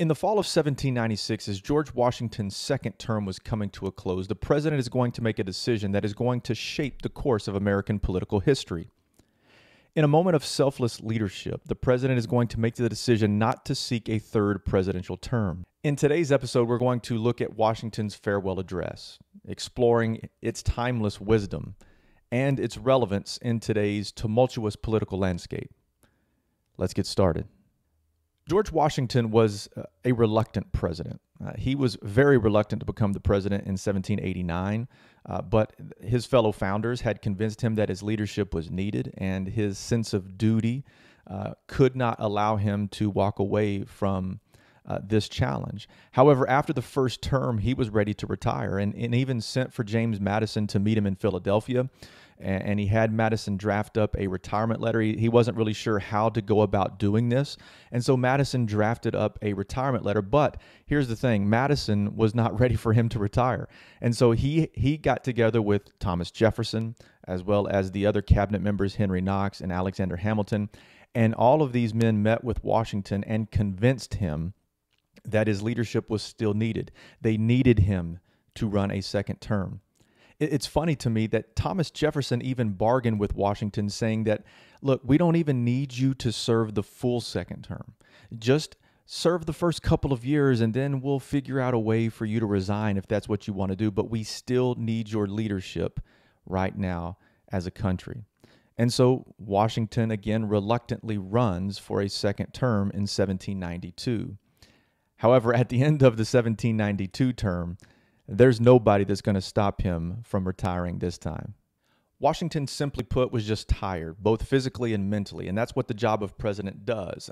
In the fall of 1796, as George Washington's second term was coming to a close, the president is going to make a decision that is going to shape the course of American political history. In a moment of selfless leadership, the president is going to make the decision not to seek a third presidential term. In today's episode, we're going to look at Washington's farewell address, exploring its timeless wisdom and its relevance in today's tumultuous political landscape. Let's get started. George Washington was a reluctant president. He was very reluctant to become the president in 1789, but his fellow founders had convinced him that his leadership was needed, and his sense of duty could not allow him to walk away from this challenge. However, after the first term, he was ready to retire and even sent for James Madison to meet him in Philadelphia. And he had Madison draft up a retirement letter. He wasn't really sure how to go about doing this. And so Madison drafted up a retirement letter. But here's the thing, Madison was not ready for him to retire. And so he got together with Thomas Jefferson, as well as the other cabinet members, Henry Knox and Alexander Hamilton. And all of these men met with Washington and convinced him that his leadership was still needed. They needed him to run a second term. It's funny to me that Thomas Jefferson even bargained with Washington, saying that, look, we don't even need you to serve the full second term. Just serve the first couple of years, and then we'll figure out a way for you to resign if that's what you want to do. But we still need your leadership right now as a country. And so Washington, again, reluctantly runs for a second term in 1792. However, at the end of the 1792 term, there's nobody that's going to stop him from retiring this time. Washington, simply put, was just tired, both physically and mentally, and that's what the job of president does.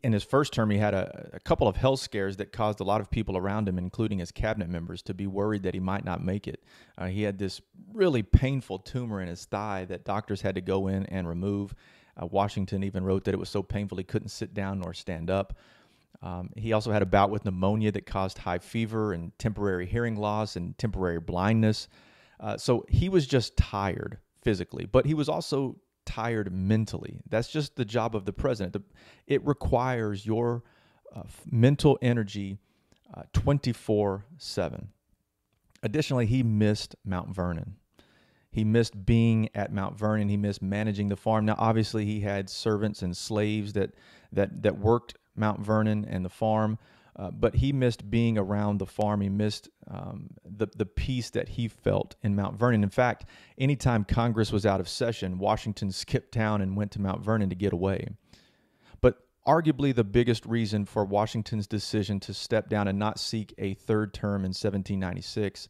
In his first term, he had a couple of health scares that caused a lot of people around him, including his cabinet members, to be worried that he might not make it. He had this really painful tumor in his thigh that doctors had to go in and remove. Washington even wrote that it was so painful he couldn't sit down nor stand up. He also had a bout with pneumonia that caused high fever and temporary hearing loss and temporary blindness. So he was just tired physically, but he was also tired mentally. That's just the job of the president. It requires your mental energy 24/7. Additionally, he missed Mount Vernon. He missed being at Mount Vernon. He missed managing the farm. Now, obviously, he had servants and slaves that worked Mount Vernon and the farm, but he missed being around the farm. He missed the peace that he felt in Mount Vernon. In fact, anytime Congress was out of session, Washington skipped town and went to Mount Vernon to get away. But arguably the biggest reason for Washington's decision to step down and not seek a third term in 1796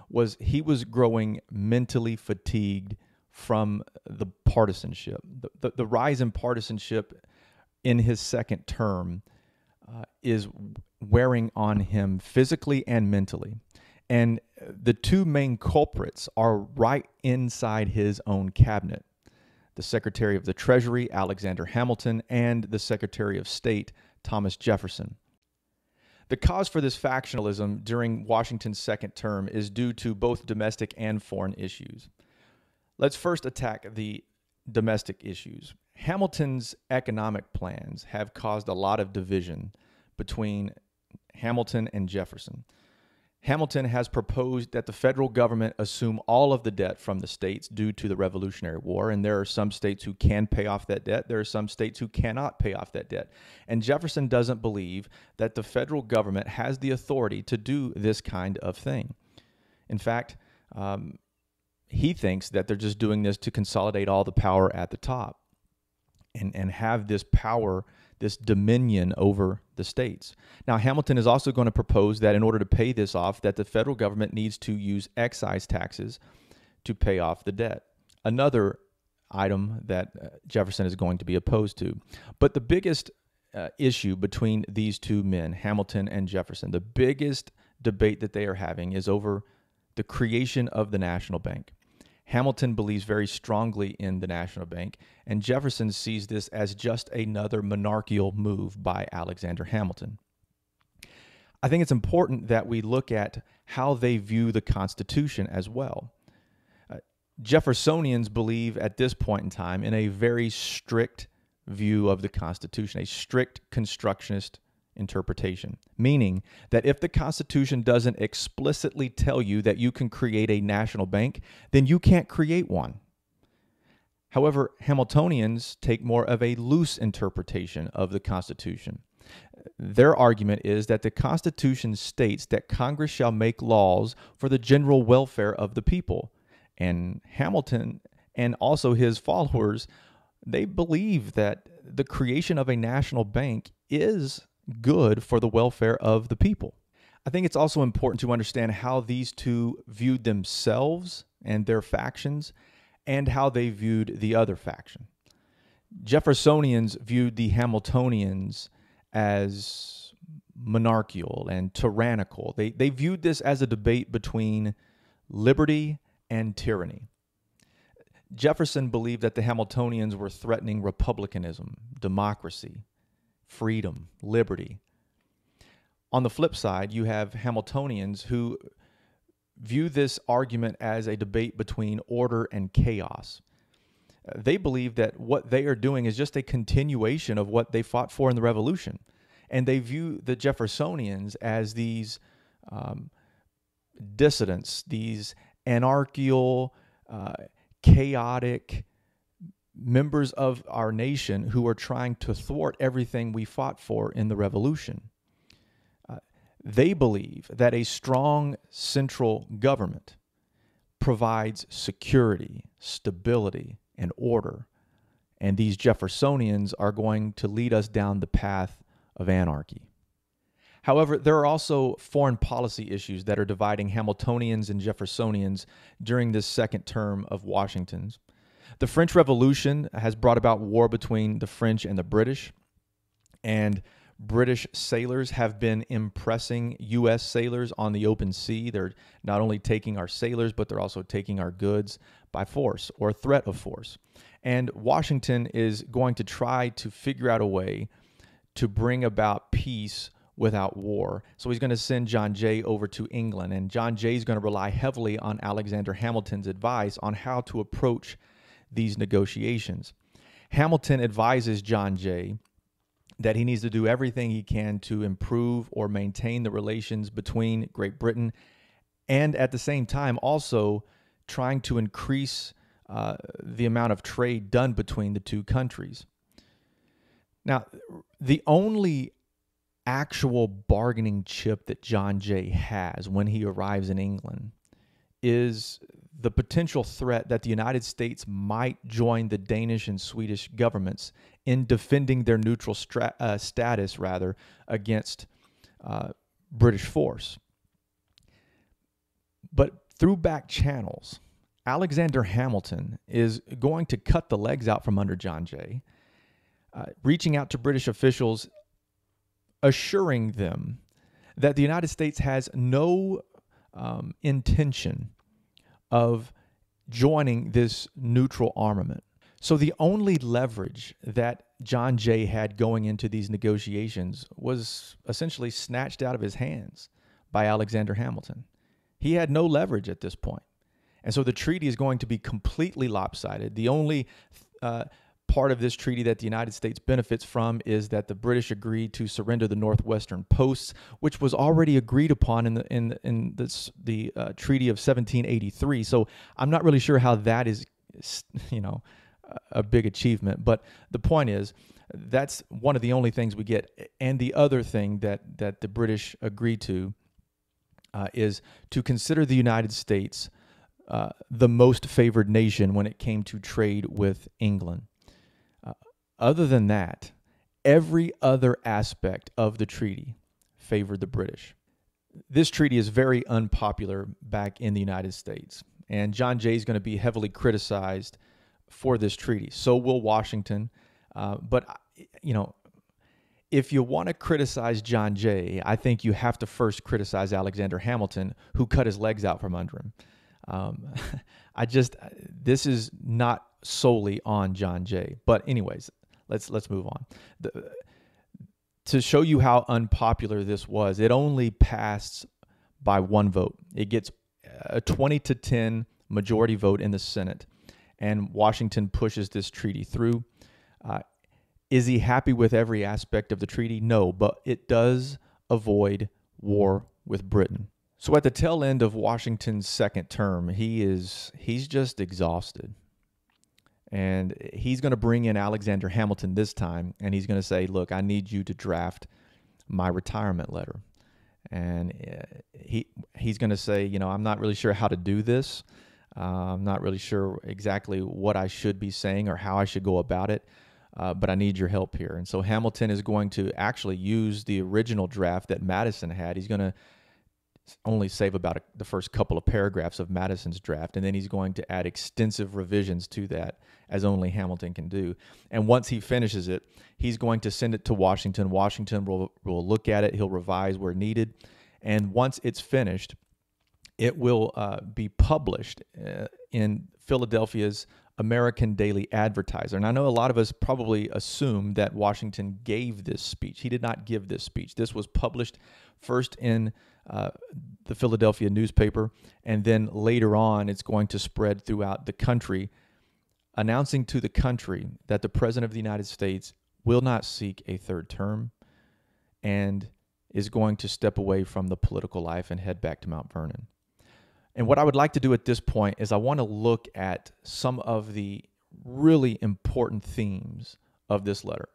was he was growing mentally fatigued from the partisanship. The rise in partisanship in his second term is wearing on him physically and mentally. And the two main culprits are right inside his own cabinet: the Secretary of the Treasury, Alexander Hamilton, and the Secretary of State, Thomas Jefferson. The cause for this factionalism during Washington's second term is due to both domestic and foreign issues. Let's first attack the domestic issues. Hamilton's economic plans have caused a lot of division between Hamilton and Jefferson. Hamilton has proposed that the federal government assume all of the debt from the states due to the Revolutionary War, and there are some states who can pay off that debt. There are some states who cannot pay off that debt. And Jefferson doesn't believe that the federal government has the authority to do this kind of thing. In fact, he thinks that they're just doing this to consolidate all the power at the top and have this power, this dominion over the states. Now, Hamilton is also going to propose that in order to pay this off, that the federal government needs to use excise taxes to pay off the debt. Another item that Jefferson is going to be opposed to. But the biggest issue between these two men, Hamilton and Jefferson, the biggest debate that they are having is over the creation of the national bank. Hamilton believes very strongly in the national bank, and Jefferson sees this as just another monarchical move by Alexander Hamilton. I think it's important that we look at how they view the Constitution as well. Jeffersonians believe at this point in time in a very strict view of the Constitution, a strict constructionist interpretation, meaning that if the Constitution doesn't explicitly tell you that you can create a national bank, then you can't create one. However, Hamiltonians take more of a loose interpretation of the Constitution. Their argument is that the Constitution states that Congress shall make laws for the general welfare of the people. And Hamilton and also his followers, they believe that the creation of a national bank is good for the welfare of the people. I think it's also important to understand how these two viewed themselves and their factions, and how they viewed the other faction. Jeffersonians viewed the Hamiltonians as monarchical and tyrannical. They viewed this as a debate between liberty and tyranny. Jefferson believed that the Hamiltonians were threatening republicanism, democracy, freedom, liberty. On the flip side, you have Hamiltonians who view this argument as a debate between order and chaos. They believe that what they are doing is just a continuation of what they fought for in the Revolution. And they view the Jeffersonians as these dissidents, these anarchical, chaotic members of our nation who are trying to thwart everything we fought for in the Revolution. They believe that a strong central government provides security, stability, and order. And these Jeffersonians are going to lead us down the path of anarchy. However, there are also foreign policy issues that are dividing Hamiltonians and Jeffersonians during this second term of Washington's. The French Revolution has brought about war between the French and the British, and British sailors have been impressing U.S. sailors on the open sea. They're not only taking our sailors, but they're also taking our goods by force or threat of force. And Washington is going to try to figure out a way to bring about peace without war. So he's going to send John Jay over to England, and John Jay is going to rely heavily on Alexander Hamilton's advice on how to approach these negotiations. Hamilton advises John Jay that he needs to do everything he can to improve or maintain the relations between Great Britain, and at the same time also trying to increase the amount of trade done between the two countries. Now, the only actual bargaining chip that John Jay has when he arrives in England is the potential threat that the United States might join the Danish and Swedish governments in defending their neutral status against British force. But through back channels, Alexander Hamilton is going to cut the legs out from under John Jay, reaching out to British officials, assuring them that the United States has no intention of joining this neutral armament. So the only leverage that John Jay had going into these negotiations was essentially snatched out of his hands by Alexander Hamilton. He had no leverage at this point. And so the treaty is going to be completely lopsided. The only part of this treaty that the United States benefits from is that the British agreed to surrender the northwestern posts, which was already agreed upon in the Treaty of 1783. So I'm not really sure how that is, a big achievement. But the point is, that's one of the only things we get. And the other thing that the British agreed to is to consider the United States the most favored nation when it came to trade with England. Other than that, every other aspect of the treaty favored the British. This treaty is very unpopular back in the United States, and John Jay is going to be heavily criticized for this treaty. So will Washington. But if you want to criticize John Jay, I think you have to first criticize Alexander Hamilton, who cut his legs out from under him. This is not solely on John Jay. But anyways, let's move on. To show you how unpopular this was, it only passed by one vote. It gets a 20-10 majority vote in the Senate, and Washington pushes this treaty through. Is he happy with every aspect of the treaty? No, but it does avoid war with Britain. So at the tail end of Washington's second term, he's just exhausted. And he's going to bring in Alexander Hamilton this time, and he's going to say, look, I need you to draft my retirement letter. And he's going to say, you know, I'm not really sure how to do this. I'm not really sure exactly what I should be saying or how I should go about it, but I need your help here. And so Hamilton is going to actually use the original draft that Madison had. He's going to only save about the first couple of paragraphs of Madison's draft, and then he's going to add extensive revisions to that, as only Hamilton can do. And once he finishes it, he's going to send it to Washington. Washington will look at it. He'll revise where needed. And once it's finished, it will be published in Philadelphia's American Daily Advertiser. And I know a lot of us probably assume that Washington gave this speech. He did not give this speech. This was published first in the Philadelphia newspaper, and then later on it's going to spread throughout the country, announcing to the country that the President of the United States will not seek a third term and is going to step away from the political life and head back to Mount Vernon. And what I would like to do at this point is I want to look at some of the really important themes of this letter,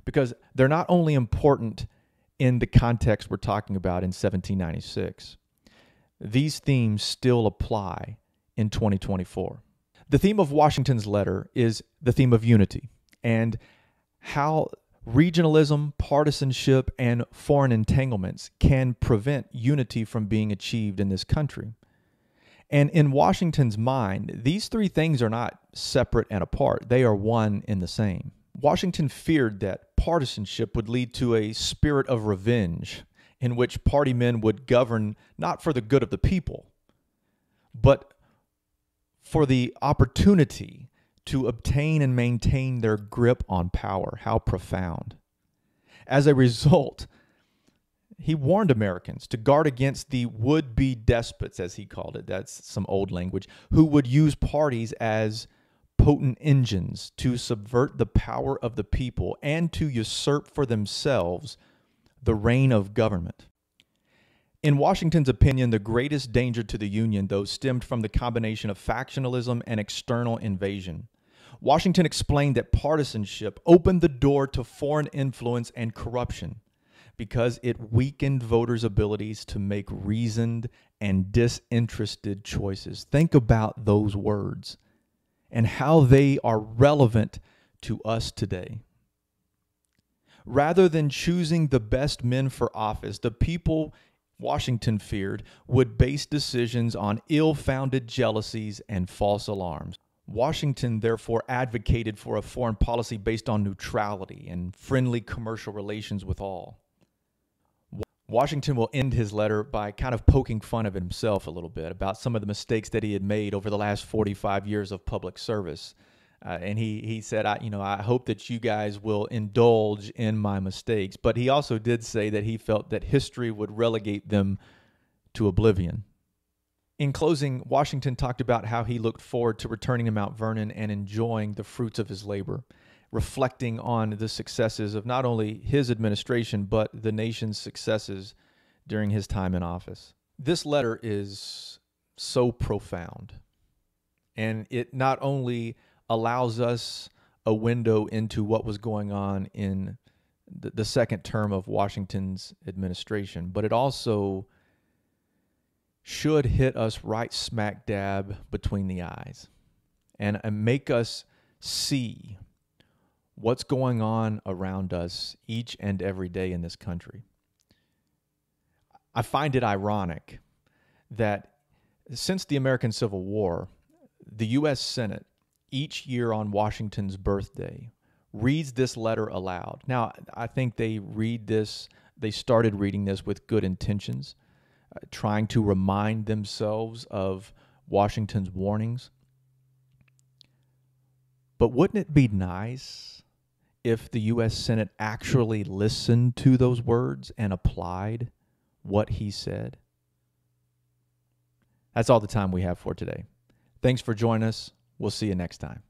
because they're not only important in the context we're talking about in 1796. These themes still apply in 2024. The theme of Washington's letter is the theme of unity and how regionalism, partisanship, and foreign entanglements can prevent unity from being achieved in this country. And in Washington's mind, these three things are not separate and apart. They are one and the same. Washington feared that partisanship would lead to a spirit of revenge in which party men would govern not for the good of the people, but for the opportunity to obtain and maintain their grip on power. How profound. As a result, he warned Americans to guard against the would-be despots, as he called it. That's some old language, who would use parties as potent engines to subvert the power of the people and to usurp for themselves the reign of government. In Washington's opinion, the greatest danger to the Union, though, stemmed from the combination of factionalism and external invasion. Washington explained that partisanship opened the door to foreign influence and corruption because it weakened voters' abilities to make reasoned and disinterested choices. Think about those words and how they are relevant to us today. Rather than choosing the best men for office, the people, Washington feared, would base decisions on ill-founded jealousies and false alarms. Washington therefore advocated for a foreign policy based on neutrality and friendly commercial relations with all. Washington will end his letter by kind of poking fun of himself a little bit about some of the mistakes that he had made over the last 45 years of public service. And he said, I hope that you guys will indulge in my mistakes. But he also did say that he felt that history would relegate them to oblivion. In closing, Washington talked about how he looked forward to returning to Mount Vernon and enjoying the fruits of his labor, reflecting on the successes of not only his administration, but the nation's successes during his time in office. This letter is so profound, and it not only allows us a window into what was going on in the second term of Washington's administration, but it also should hit us right smack dab between the eyes and make us see what's going on around us each and every day in this country. I find it ironic that since the American Civil War, the U.S. Senate, each year on Washington's birthday, reads this letter aloud. Now, I think they started reading this with good intentions, trying to remind themselves of Washington's warnings. But wouldn't it be nice if the U.S. Senate actually listened to those words and applied what he said? That's all the time we have for today. Thanks for joining us. We'll see you next time.